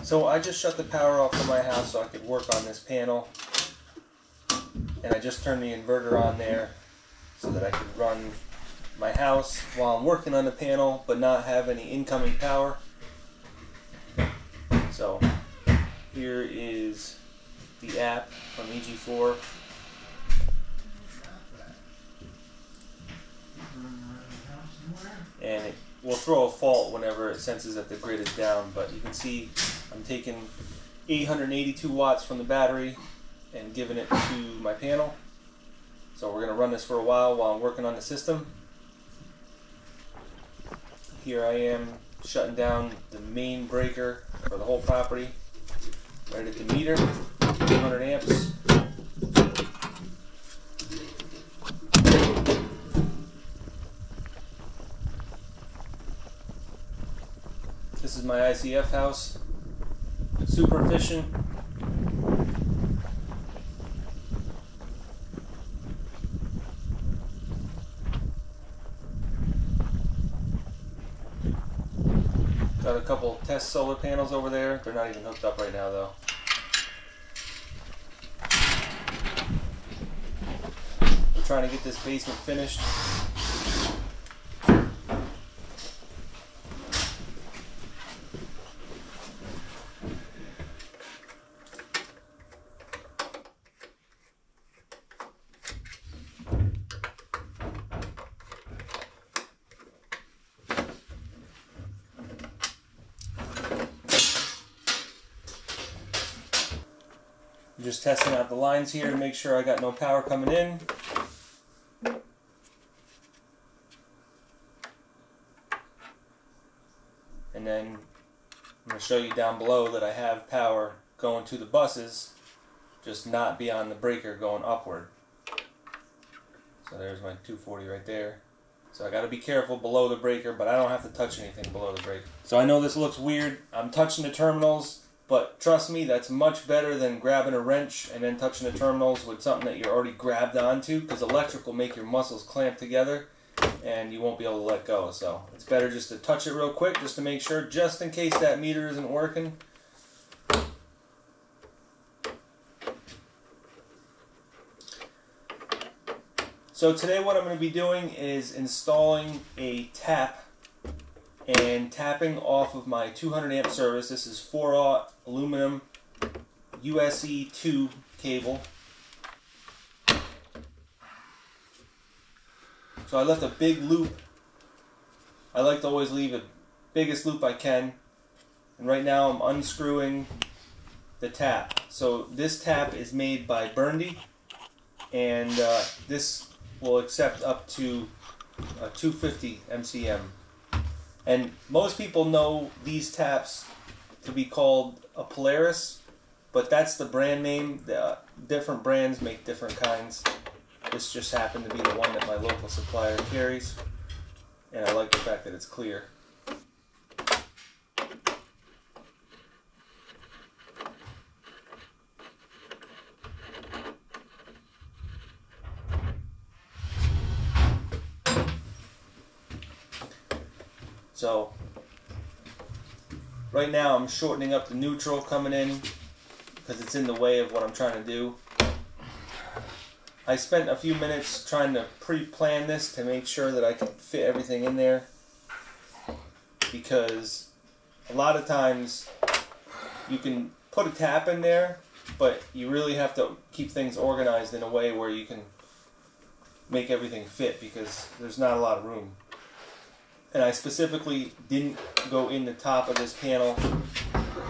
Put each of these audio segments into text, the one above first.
So I just shut the power off from my house so I could work on this panel, and I just turned the inverter on there so that I could run my house while I'm working on the panel but not have any incoming power. So here is the app from EG4. And it will throw a fault whenever it senses that the grid is down, but you can see I'm taking 882 watts from the battery and giving it to my panel. So we're going to run this for a while I'm working on the system. Here I am shutting down the main breaker for the whole property, right at the meter, 200 amps. This is my ICF house, super efficient. Got a couple test solar panels over there. They're not even hooked up right now though. We're trying to get this basement finished. I'm just testing out the lines here to make sure I got no power coming in. And then I'm going to show you down below that I have power going to the buses, just not beyond the breaker going upward. So there's my 240 right there. So I got to be careful below the breaker, but I don't have to touch anything below the breaker. So I know this looks weird. I'm touching the terminals. But trust me, that's much better than grabbing a wrench and then touching the terminals with something that you're already grabbed onto, because electric will make your muscles clamp together and you won't be able to let go. So it's better just to touch it real quick just to make sure, just in case that meter isn't working. So today what I'm going to be doing is installing a tap and tapping off of my 200 amp service. This is 4/0 aluminum USE 2 cable. So I left a big loop. I like to always leave the biggest loop I can. And right now I'm unscrewing the tap. So this tap is made by Burndy, and this will accept up to 250 MCM. And most people know these taps to be called a Polaris, but that's the brand name. The different brands make different kinds. This just happened to be the one that my local supplier carries, and I like the fact that it's clear. So right now I'm shortening up the neutral coming in because it's in the way of what I'm trying to do. I spent a few minutes trying to pre-plan this to make sure that I can fit everything in there, because a lot of times you can put a tap in there, but you really have to keep things organized in a way where you can make everything fit, because there's not a lot of room. And I specifically didn't go in the top of this panel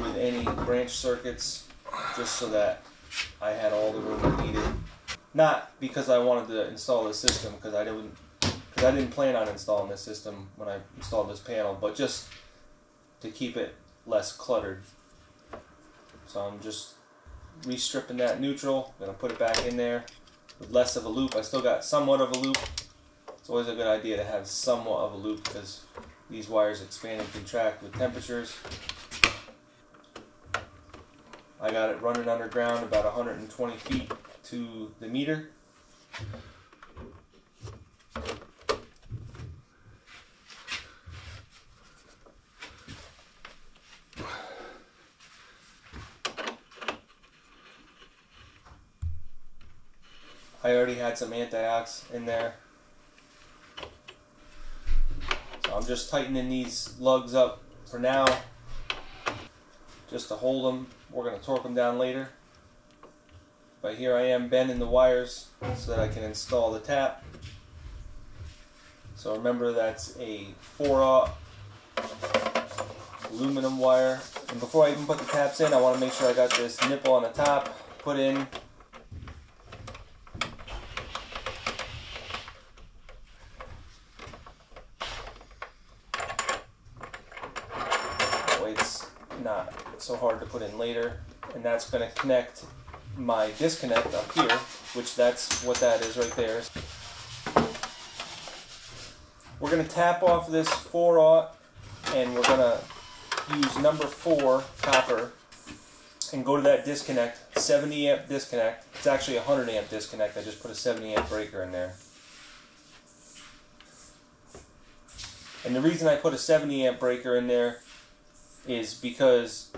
with any branch circuits, just so that I had all the room I needed. Not because I wanted to install this system, because I didn't plan on installing this system when I installed this panel, but just to keep it less cluttered. So I'm just restripping that neutral. I'm gonna put it back in there with less of a loop. I still got somewhat of a loop. It's always a good idea to have somewhat of a loop, because these wires expand and contract with temperatures. I got it running underground about 120 feet to the meter. I already had some anti-ox in there. So I'm just tightening these lugs up for now, just to hold them. We're going to torque them down later. But here I am bending the wires so that I can install the tap. So remember, that's a 4/0 aluminum wire. And before I even put the taps in, I want to make sure I got this nipple on the top put in. That way it's not so hard to put in later. And that's going to connect my disconnect up here, which that's what that is right there. We're going to tap off this 4/0 and we're going to use number 4 copper and go to that disconnect, 70 amp disconnect. It's actually a 100 amp disconnect. I just put a 70 amp breaker in there. And the reason I put a 70 amp breaker in there is because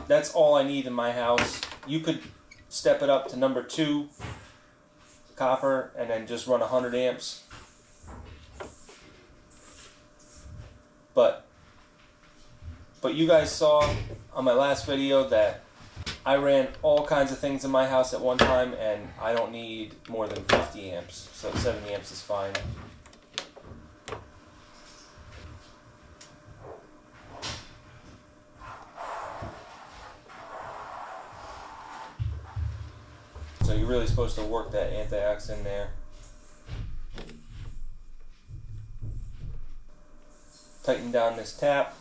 that's all I need in my house. You could step it up to number 2 copper and then just run 100 amps. But you guys saw on my last video that I ran all kinds of things in my house at one time, and I don't need more than 50 amps, so 70 amps is fine. So you're really supposed to work that anti-ox in there. Tighten down this tap.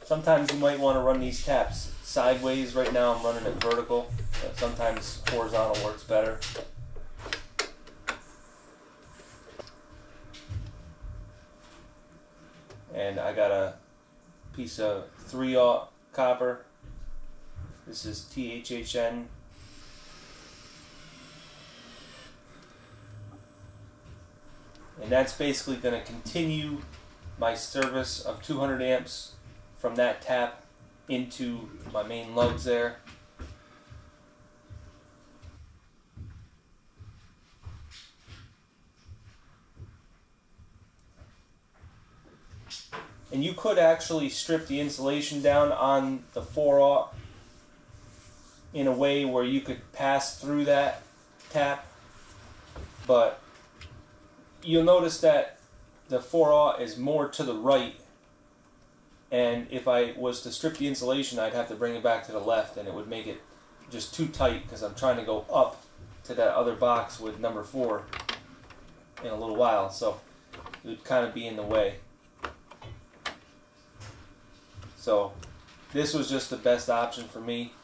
Sometimes you might want to run these taps sideways. Right now I'm running it vertical, but sometimes horizontal works better. And I got a piece of 3/0 copper. This is THHN. And that's basically going to continue my service of 200 amps from that tap into my main lugs there. And you could actually strip the insulation down on the 4/0 in a way where you could pass through that tap, but you'll notice that the 4/0 is more to the right, and if I was to strip the insulation, I'd have to bring it back to the left, and it would make it just too tight because I'm trying to go up to that other box with number 4 in a little while, so it would kind of be in the way. So this was just the best option for me.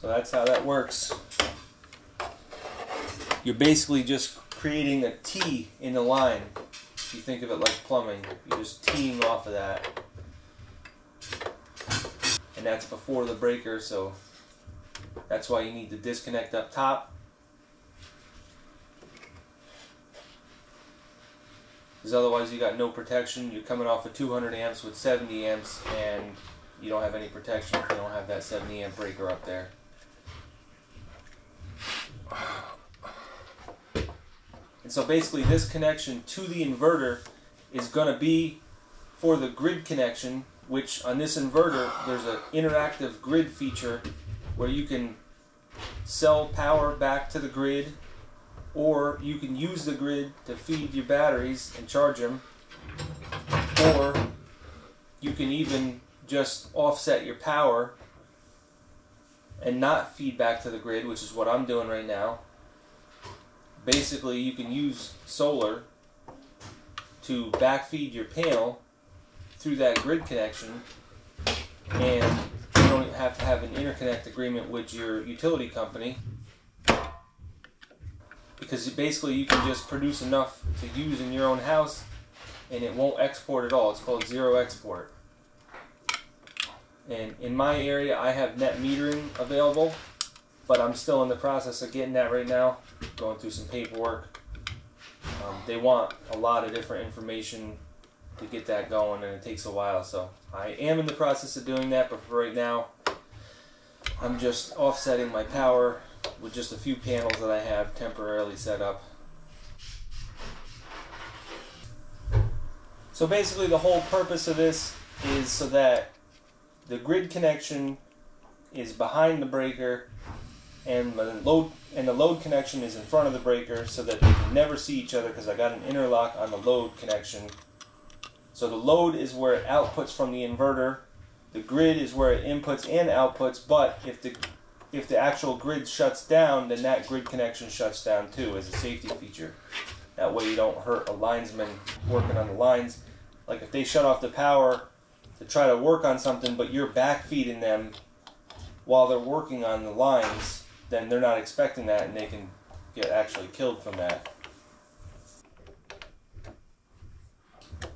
So that's how that works. You're basically just creating a T in the line. If you think of it like plumbing, you're just teeing off of that. And that's before the breaker, so that's why you need the disconnect up top. Because otherwise you got no protection. You're coming off of 200 amps with 70 amps and you don't have any protection if you don't have that 70 amp breaker up there. And so basically this connection to the inverter is going to be for the grid connection, which on this inverter there's an interactive grid feature where you can sell power back to the grid, or you can use the grid to feed your batteries and charge them, or you can even just offset your power and not feed back to the grid, which is what I'm doing right now. Basically, you can use solar to backfeed your panel through that grid connection, and you don't have to have an interconnect agreement with your utility company, because basically you can just produce enough to use in your own house and it won't export at all. It's called zero export. And in my area I have net metering available, but I'm still in the process of getting that right now, going through some paperwork. They want a lot of different information to get that going, and it takes a while, so I am in the process of doing that, but for right now I'm just offsetting my power with just a few panels that I have temporarily set up. So basically the whole purpose of this is so that the grid connection is behind the breaker and the load connection is in front of the breaker, so that they can never see each other, because I got an interlock on the load connection. So the load is where it outputs from the inverter. The grid is where it inputs and outputs, but if the actual grid shuts down, then that grid connection shuts down too, as a safety feature. That way you don't hurt a linesman working on the lines. Like if they shut off the power to try to work on something, but you're backfeeding them while they're working on the lines, then they're not expecting that, and they can get actually killed from that.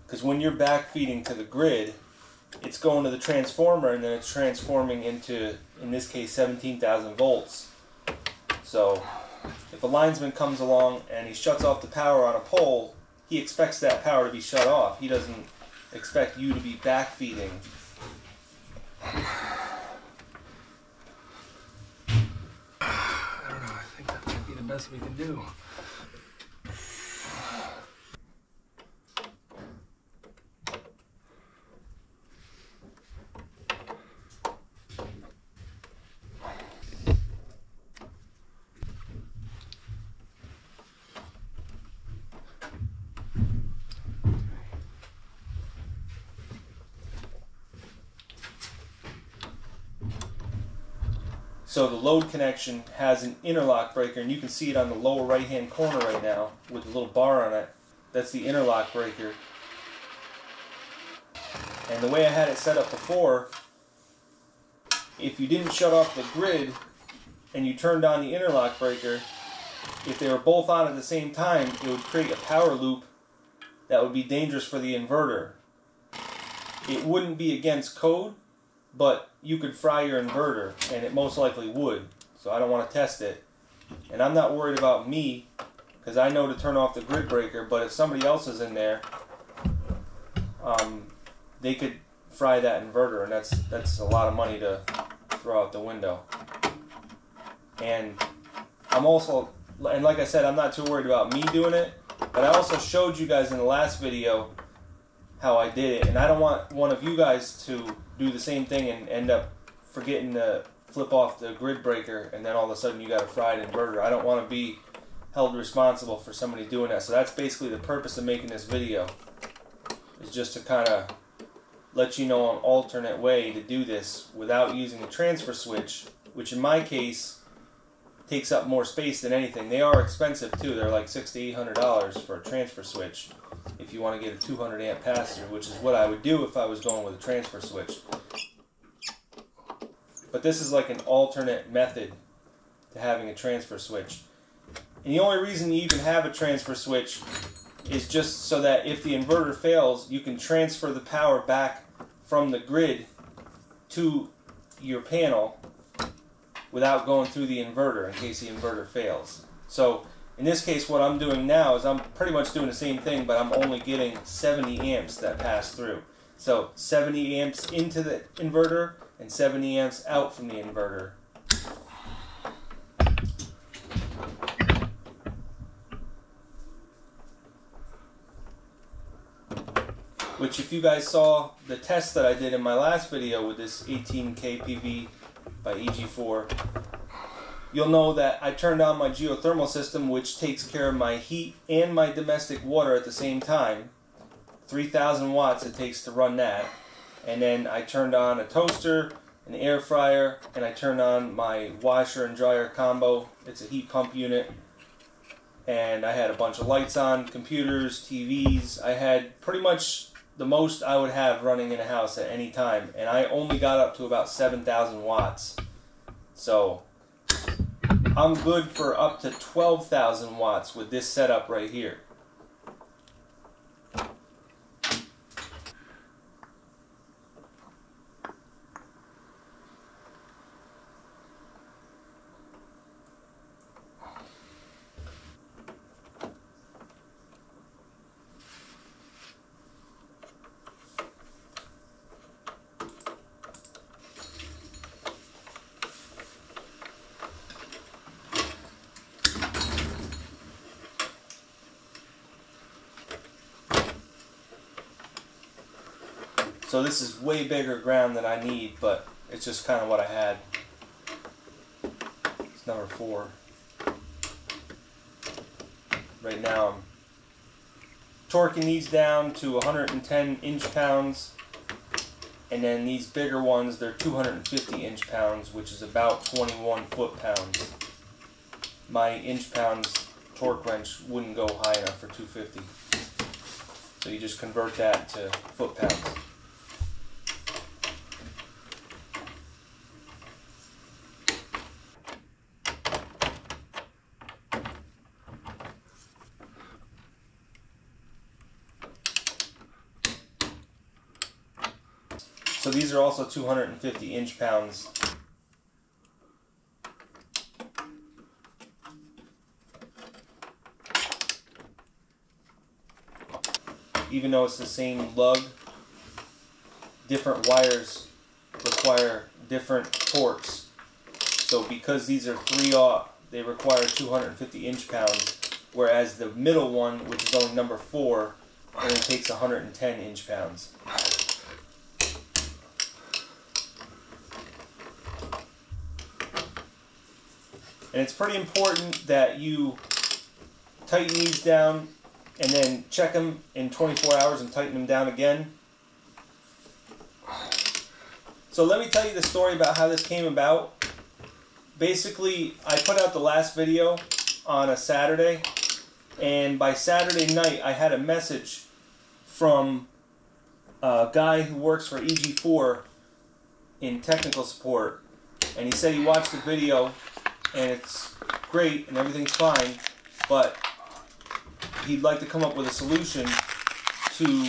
Because when you're backfeeding to the grid, it's going to the transformer, and then it's transforming into, in this case, 17,000 volts. So if a linesman comes along and he shuts off the power on a pole, he expects that power to be shut off. He doesn't expect you to be backfeeding. I don't know, I think that might be the best we can do. So the load connection has an interlock breaker, and you can see it on the lower right hand corner right now with a little bar on it. That's the interlock breaker. And the way I had it set up before, if you didn't shut off the grid and you turned on the interlock breaker, if they were both on at the same time, it would create a power loop that would be dangerous for the inverter. It wouldn't be against code, but you could fry your inverter, and it most likely would. So I don't want to test it. And I'm not worried about me, because I know to turn off the grid breaker, but if somebody else is in there, they could fry that inverter, and that's a lot of money to throw out the window. And I'm also, and like I said, I'm not too worried about me doing it, but I also showed you guys in the last video how I did it, and I don't want one of you guys to do the same thing and end up forgetting to flip off the grid breaker, and then all of a sudden you got a fried inverter. I don't want to be held responsible for somebody doing that. So that's basically the purpose of making this video, is just to kind of let you know an alternate way to do this without using a transfer switch, which in my case takes up more space than anything. They are expensive too. They're like $600 to $800 for a transfer switch if you want to get a 200 amp pass-through, which is what I would do if I was going with a transfer switch. But this is like an alternate method to having a transfer switch. And the only reason you even have a transfer switch is just so that if the inverter fails, you can transfer the power back from the grid to your panel without going through the inverter in case the inverter fails. So in this case, what I'm doing now is I'm pretty much doing the same thing, but I'm only getting 70 amps that pass through. So 70 amps into the inverter and 70 amps out from the inverter. Which, if you guys saw the test that I did in my last video with this 18 kPV by EG4, you'll know that I turned on my geothermal system, which takes care of my heat and my domestic water at the same time. 3,000 watts it takes to run that. And then I turned on a toaster, an air fryer, and I turned on my washer and dryer combo. It's a heat pump unit. And I had a bunch of lights on, computers, TVs. I had pretty much the most I would have running in a house at any time. And I only got up to about 7,000 watts. So I'm good for up to 12,000 watts with this setup right here. So this is way bigger ground than I need, but it's just kind of what I had. It's number 4. Right now I'm torquing these down to 110 inch-pounds, and then these bigger ones, they're 250 inch-pounds, which is about 21 foot-pounds. My inch-pounds torque wrench wouldn't go high enough for 250. So you just convert that to foot-pounds. So these are also 250 inch-pounds. Even though it's the same lug, different wires require different torques. So because these are 3/0, they require 250 inch-pounds, whereas the middle one, which is only number 4, only takes 110 inch-pounds. And it's pretty important that you tighten these down and then check them in 24 hours and tighten them down again. So let me tell you the story about how this came about. Basically, I put out the last video on a Saturday, and by Saturday night I had a message from a guy who works for EG4 in technical support, and he said he watched the video and it's great and everything's fine, but he'd like to come up with a solution to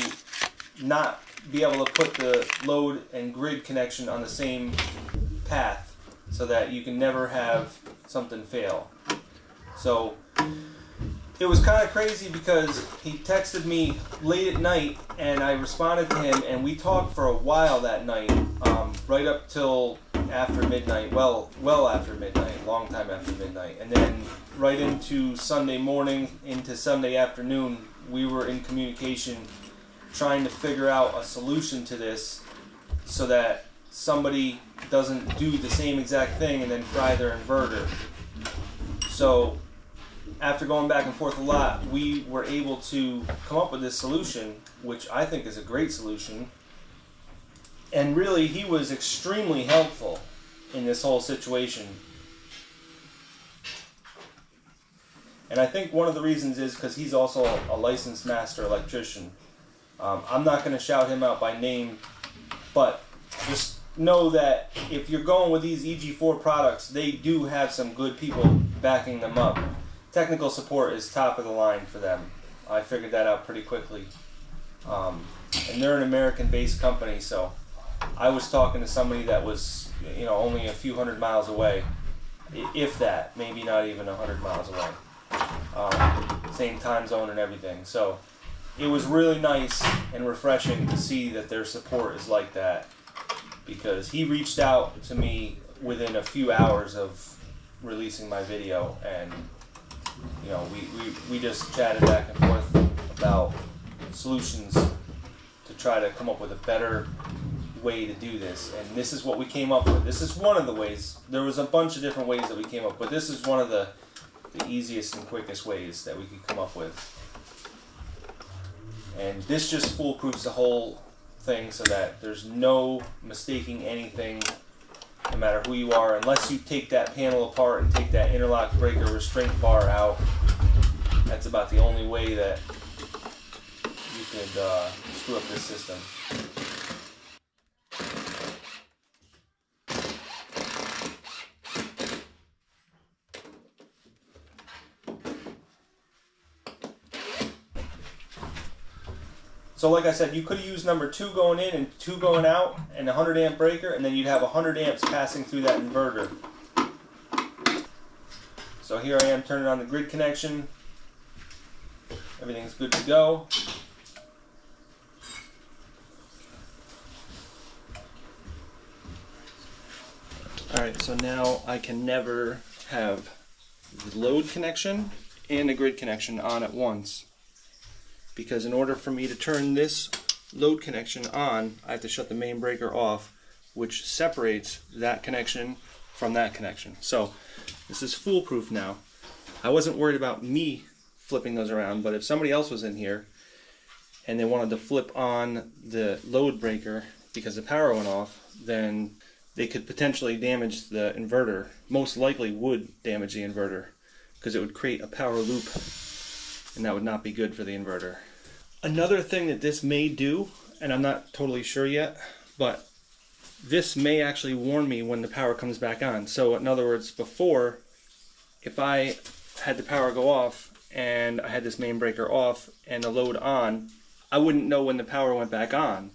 not be able to put the load and grid connection on the same path so that you can never have something fail. So it was kind of crazy because he texted me late at night and I responded to him, and we talked for a while that night, right up till after midnight, well after midnight, long time after midnight, and then right into Sunday morning, into Sunday afternoon, we were in communication trying to figure out a solution to this so that somebody doesn't do the same exact thing and then fry their inverter. So after going back and forth a lot, we were able to come up with this solution, which I think is a great solution. And really, he was extremely helpful in this whole situation. And I think one of the reasons is because he's also a licensed master electrician. I'm not going to shout him out by name, but just know that if you're going with these EG4 products, they do have some good people backing them up. Technical support is top of the line for them. I figured that out pretty quickly. And they're an American-based company, so I was talking to somebody that was, you know, only a few hundred miles away, if that, maybe not even 100 miles away. Same time zone and everything. So it was really nice and refreshing to see that their support is like that, because he reached out to me within a few hours of releasing my video, and you know, we just chatted back and forth about solutions to try to come up with a better way to do this, and this is what we came up with. This is one of the ways. There was a bunch of different ways that we came up with. This is one of the easiest and quickest ways that we could come up with. And this just foolproofs the whole thing so that there's no mistaking anything, no matter who you are, unless you take that panel apart and take that interlock breaker restraint bar out. That's about the only way that you could screw up this system. So like I said, you could have used number 2 going in and 2 going out, and a 100 amp breaker, and then you'd have 100 amps passing through that inverter. So here I am turning on the grid connection. Everything's good to go. Alright, so now I can never have the load connection and the grid connection on at once, because in order for me to turn this load connection on, I have to shut the main breaker off, which separates that connection from that connection. So this is foolproof now. I wasn't worried about me flipping those around, but if somebody else was in here and they wanted to flip on the load breaker because the power went off, then they could potentially damage the inverter. Most likely would damage the inverter because it would create a power loop, and that would not be good for the inverter. Another thing that this may do, and I'm not totally sure yet, but this may actually warn me when the power comes back on. So in other words, before, if I had the power go off and I had this main breaker off and the load on, I wouldn't know when the power went back on.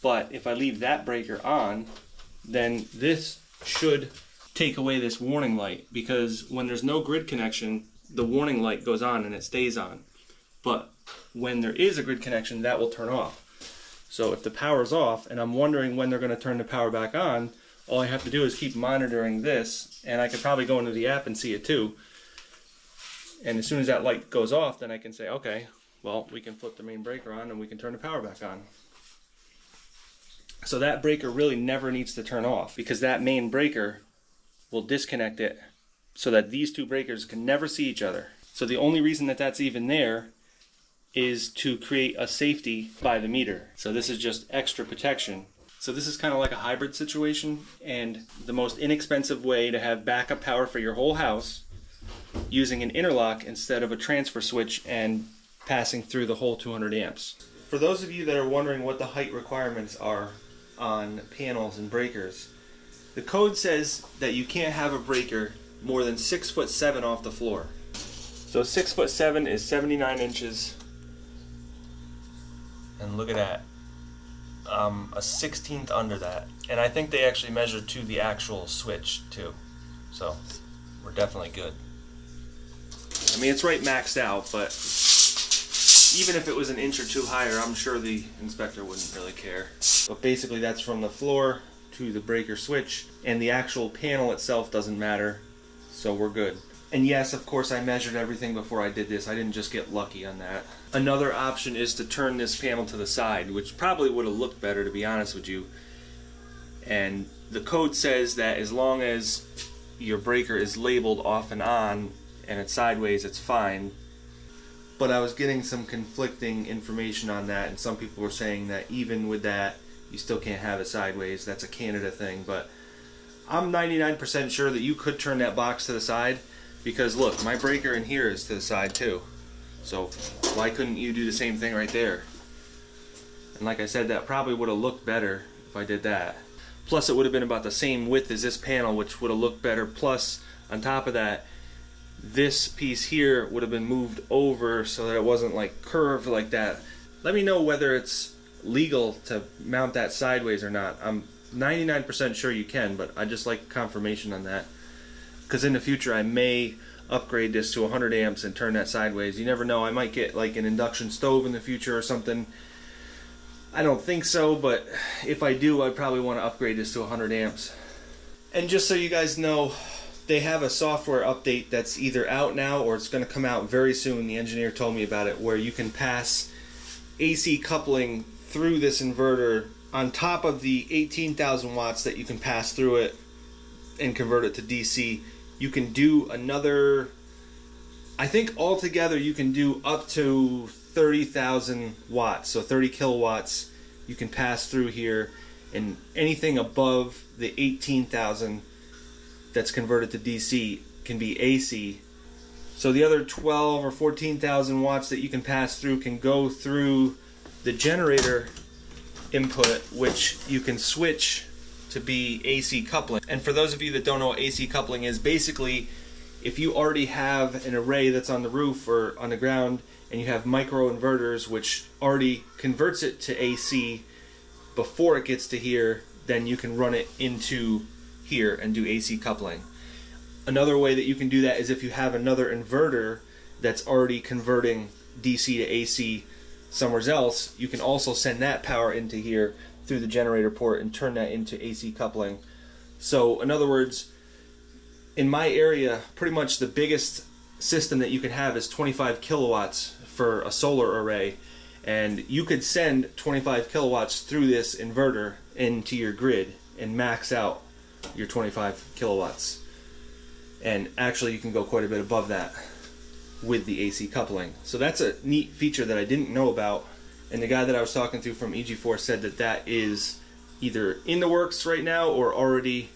But if I leave that breaker on, then this should take away this warning light, because when there's no grid connection, the warning light goes on and it stays on. But when there is a grid connection, that will turn off. So if the power's off and I'm wondering when they're going to turn the power back on, all I have to do is keep monitoring this, and I could probably go into the app and see it too. And as soon as that light goes off, then I can say, okay, well, we can flip the main breaker on and we can turn the power back on. So that breaker really never needs to turn off, because that main breaker will disconnect it so that these two breakers can never see each other. So the only reason that that's even there is to create a safety by the meter. So this is just extra protection. So this is kind of like a hybrid situation, and the most inexpensive way to have backup power for your whole house using an interlock instead of a transfer switch and passing through the whole 200 amps. For those of you that are wondering what the height requirements are on panels and breakers, the code says that you can't have a breaker more than 6'7" off the floor. So 6'7" is 79 inches. And look at that. A 16th under that. And I think they actually measured to the actual switch too. So we're definitely good. I mean, it's right maxed out, but even if it was an inch or two higher, I'm sure the inspector wouldn't really care. But basically that's from the floor to the breaker switch, and the actual panel itself doesn't matter, so we're good. And yes, of course, I measured everything before I did this. I didn't just get lucky on that. Another option is to turn this panel to the side, which probably would have looked better, to be honest with you. And the code says that as long as your breaker is labeled off and on and it's sideways, it's fine. But I was getting some conflicting information on that, and some people were saying that even with that, you still can't have it sideways. That's a Canada thing. But I'm 99% sure that you could turn that box to the side, because look, my breaker in here is to the side too. So why couldn't you do the same thing right there? And like I said, that probably would have looked better if I did that. Plus it would have been about the same width as this panel, which would have looked better. Plus, on top of that, this piece here would have been moved over so that it wasn't like curved like that. Let me know whether it's legal to mount that sideways or not. I'm 99% sure you can, but I just like confirmation on that, because in the future I may upgrade this to 100 amps and turn that sideways. You never know, I might get like an induction stove in the future or something. I don't think so, but if I do, I'd probably want to upgrade this to 100 amps. And just so you guys know, they have a software update that's either out now or it's going to come out very soon. The engineer told me about it, where you can pass AC coupling through this inverter on top of the 18,000 watts that you can pass through it and convert it to DC. You can do another, I think altogether you can do up to 30,000 watts, so 30 kilowatts you can pass through here, and anything above the 18,000 that's converted to DC can be AC. So the other 12 or 14,000 watts that you can pass through can go through the generator input, which you can switch to be AC coupling. And for those of you that don't know what AC coupling is, basically if you already have an array that's on the roof or on the ground and you have micro inverters which already converts it to AC before it gets to here, then you can run it into here and do AC coupling. Another way that you can do that is if you have another inverter that's already converting DC to AC somewhere else, you can also send that power into here through the generator port and turn that into AC coupling. So in other words, in my area, pretty much the biggest system that you can have is 25 kilowatts for a solar array, And you could send 25 kilowatts through this inverter into your grid and max out your 25 kilowatts. And actually you can go quite a bit above that with the AC coupling. So that's a neat feature that I didn't know about. And the guy that I was talking to from EG4 said that that is either in the works right now or already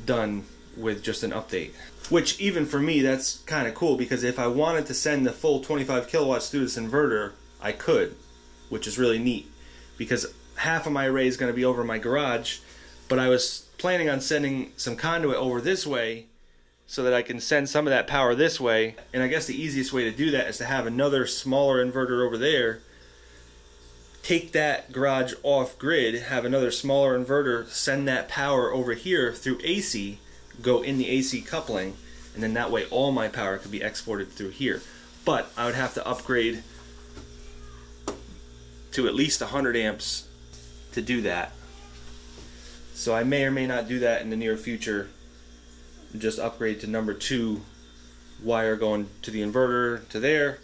done with just an update. Which even for me, that's kind of cool, because if I wanted to send the full 25 kilowatts through this inverter, I could, which is really neat, because half of my array is going to be over my garage, but I was planning on sending some conduit over this way so that I can send some of that power this way. And I guess the easiest way to do that is to have another smaller inverter over there, take that garage off grid, have another smaller inverter, send that power over here through AC, go in the AC coupling, and then that way all my power could be exported through here. But I would have to upgrade to at least 100 amps to do that. So I may or may not do that in the near future. Just upgrade to number 2 wire going to the inverter to there,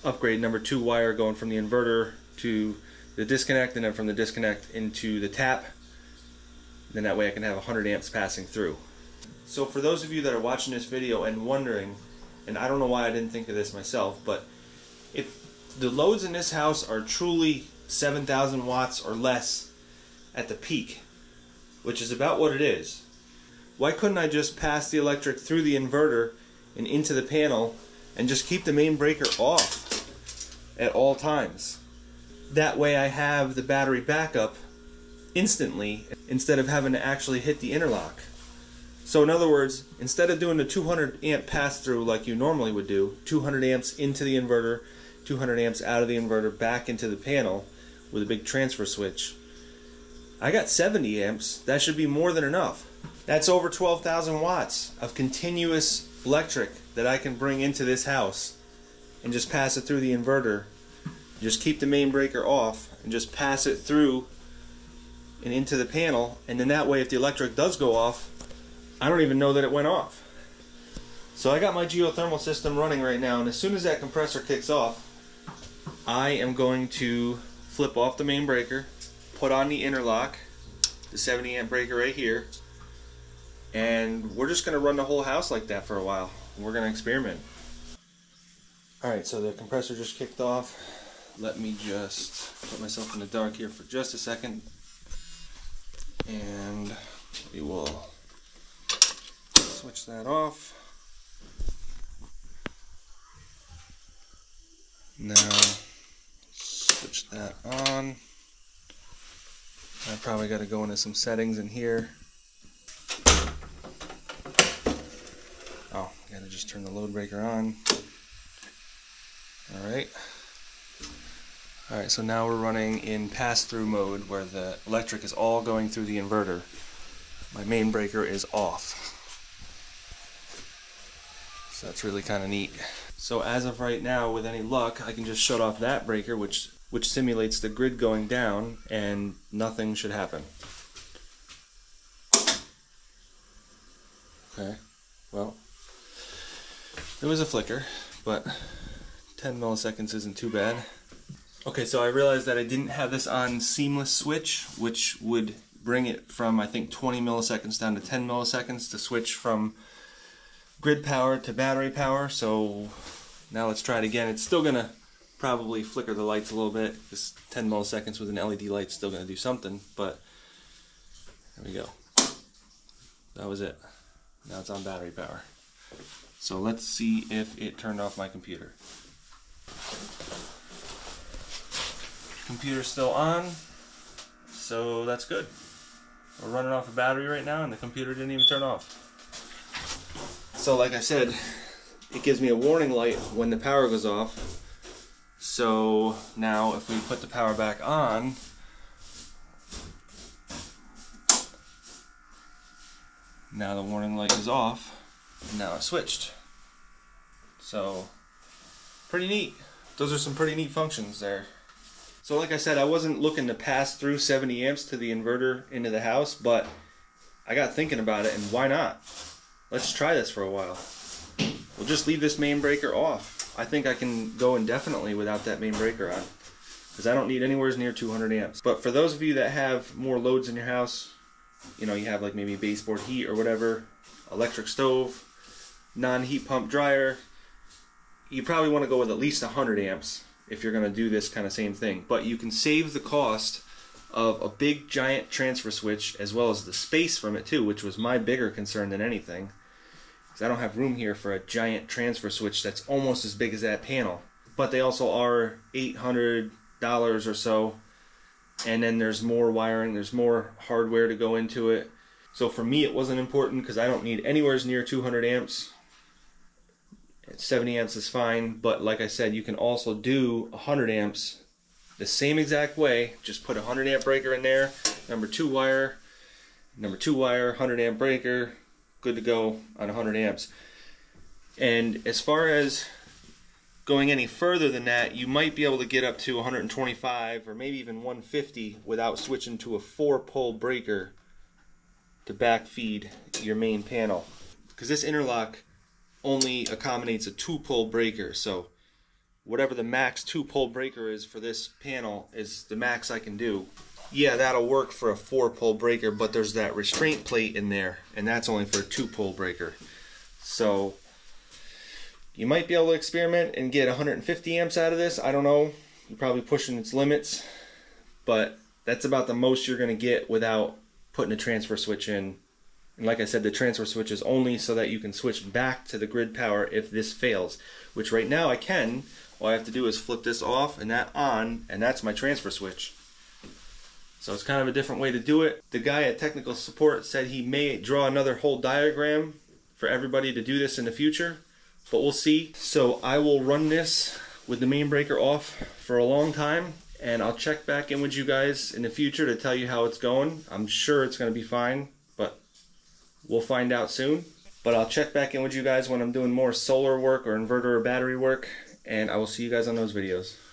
upgrade number 2 wire going from the inverter to the disconnect, and then from the disconnect into the tap. Then that way I can have 100 amps passing through. So for those of you that are watching this video and wondering, and I don't know why I didn't think of this myself, but if the loads in this house are truly 7,000 watts or less at the peak, which is about what it is, why couldn't I just pass the electric through the inverter and into the panel and just keep the main breaker off at all times? That way I have the battery backup instantly instead of having to actually hit the interlock. So in other words, instead of doing the 200 amp pass through like you normally would do, 200 amps into the inverter, 200 amps out of the inverter back into the panel with a big transfer switch, I got 70 amps. That should be more than enough. That's over 12,000 watts of continuous electric that I can bring into this house and just pass it through the inverter. Just keep the main breaker off and just pass it through and into the panel, and then that way if the electric does go off, I don't even know that it went off. So I got my geothermal system running right now, and as soon as that compressor kicks off, I am going to flip off the main breaker, put on the interlock, the 70 amp breaker right here, and we're just going to run the whole house like that for a while. We're going to experiment. Alright, so the compressor just kicked off. Let me just put myself in the dark here for just a second, and we will switch that off. Now switch that on. I probably got to go into some settings in here. Oh, got to just turn the load breaker on. Alright. Alright, so now we're running in pass-through mode where the electric is all going through the inverter. My main breaker is off. So that's really kind of neat. So as of right now, with any luck, I can just shut off that breaker, which simulates the grid going down, and nothing should happen. Okay, well, there was a flicker, but 10 milliseconds isn't too bad. Okay, so I realized that I didn't have this on seamless switch, which would bring it from, I think, 20 milliseconds down to 10 milliseconds to switch from grid power to battery power. So now let's try it again. It's still gonna probably flicker the lights a little bit, because 10 milliseconds with an LED light's still gonna do something, but there we go. That was it. Now it's on battery power. So let's see if it turned off my computer. Computer's still on, so that's good. We're running off a battery right now, and the computer didn't even turn off. So like I said, it gives me a warning light when the power goes off. So now if we put the power back on, now the warning light is off, and now it switched. So pretty neat. Those are some pretty neat functions there. So like I said, I wasn't looking to pass through 70 amps to the inverter into the house, but I got thinking about it, and why not? Let's try this for a while. We'll just leave this main breaker off. I think I can go indefinitely without that main breaker on. because I don't need anywhere near 200 amps. But for those of you that have more loads in your house, you know, you have like maybe baseboard heat or whatever, electric stove, non-heat pump dryer, you probably want to go with at least 100 amps if you're going to do this kind of same thing. But you can save the cost of a big giant transfer switch as well as the space from it too, which was my bigger concern than anything, because I don't have room here for a giant transfer switch that's almost as big as that panel. But they also are $800 or so, and then there's more wiring, there's more hardware to go into it. So for me it wasn't important because I don't need anywhere near 200 amps. 70 amps is fine, but like I said, you can also do 100 amps the same exact way. Just put a 100 amp breaker in there, number 2 wire, 100 amp breaker, good to go on 100 amps. And as far as going any further than that, you might be able to get up to 125 or maybe even 150 without switching to a 4-pole breaker to backfeed your main panel, because this interlock only accommodates a 2-pole breaker. So whatever the max 2-pole breaker is for this panel is the max I can do. Yeah, that'll work for a 4-pole breaker, but there's that restraint plate in there, and that's only for a 2-pole breaker. So you might be able to experiment and get 150 amps out of this. I don't know. You're probably pushing its limits, but that's about the most you're going to get without putting a transfer switch in. And like I said, the transfer switch is only so that you can switch back to the grid power if this fails, which right now I can. All I have to do is flip this off and that on, and that's my transfer switch. So it's kind of a different way to do it. The guy at technical support said he may draw another whole diagram for everybody to do this in the future, but we'll see. So I will run this with the main breaker off for a long time, and I'll check back in with you guys in the future to tell you how it's going. I'm sure it's going to be fine, but we'll find out soon. But I'll check back in with you guys when I'm doing more solar work or inverter or battery work, and I will see you guys on those videos.